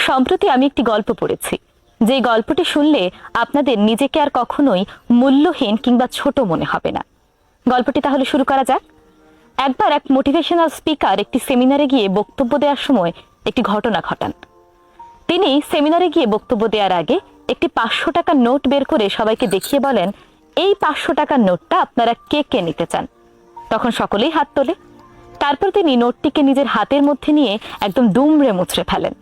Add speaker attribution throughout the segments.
Speaker 1: সম্প্রতি আমি একটি গল্প পড়েছি, যে গল্পটি শুনলে আপনাদের নিজেকে আর কখনোই মূল্যহীন কিংবা ছোট মনে হবে না। গল্পটি তাহলে শুরু করা যাক। একবার এক মোটিভেশনাল স্পিকার একটি সেমিনারে গিয়ে বক্তব্য দেওয়ার সময় একটি ঘটনা ঘটান। তিনি সেমিনারে গিয়ে বক্তব্য দেওয়ার আগে একটি 500 টাকার নোট বের করে সবাইকে দেখিয়ে বলেন, এই 500 টাকার নোটটা আপনারা কে কে নিতে চান? তখন সকলেই হাত তোলে। তারপর তিনি নোটটিকে নিজের হাতের মধ্যে নিয়ে একদম দুমড়ে মুচড়ে ফেলেন।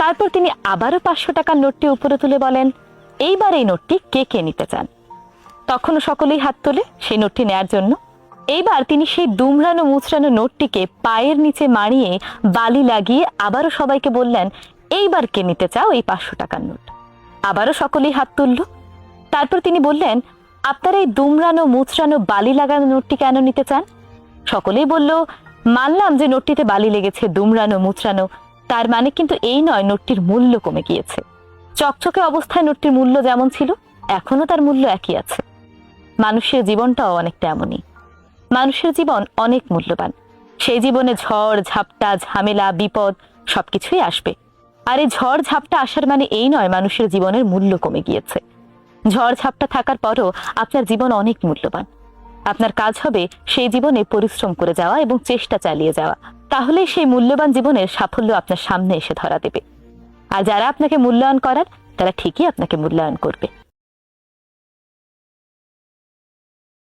Speaker 1: তারপর তিনি আবারও 500 টাকার নোটটি উপরে তুলে বলেন, এইবার এই নোটটি কে কে নিতে চান? তখনও সকলেই হাত তোলে সেই নোটটি নেয়ার জন্য। এইবার তিনি সেই দুমড়ানো মুচড়ানো নোটটিকে পায়ের নিচে মারিয়ে বালি লাগিয়ে আবারও সবাইকে বললেন, এইবার কে নিতে চাও এই 500 টাকার নোট? আবারও সকলেই হাত তুলল। তারপর তিনি বললেন, আপনারা এই দুমড়ানো মুচড়ানো বালি লাগানো নোটটি কেন নিতে চান? সকলেই বলল, মানলাম যে নোটটিতে বালি লেগেছে, দুমড়ানো মুচড়ানো, তার মানে কিন্তু এই নয় নোটটির মূল্য কমে গিয়েছে। চকচকে অবস্থায় নোটটির মূল্য যেমন ছিল, এখনো তার মূল্য একই আছে। মানুষের জীবনটাও অনেকটা এমনই। মানুষের জীবন অনেক মূল্যবান। সেই জীবনে ঝড় ঝাপটা ঝামেলা বিপদ সবকিছুই আসবে। আর এই ঝড় ঝাপটা আসার মানে এই নয় মানুষের জীবনের মূল্য কমে গিয়েছে। ঝড় ঝাপটা থাকার পরও আপনার জীবন অনেক মূল্যবান। আপনার কাজ হবে সেই জীবনে পরিশ্রম করে যাওয়া এবং চেষ্টা চালিয়ে যাওয়া। তাহলেই সেই মূল্যবান জীবনের সাফল্য আপনার সামনে এসে ধরা দেবে। আর যারা আপনাকে মূল্যায়ন করার, তারা ঠিকই আপনাকে মূল্যায়ন করবে।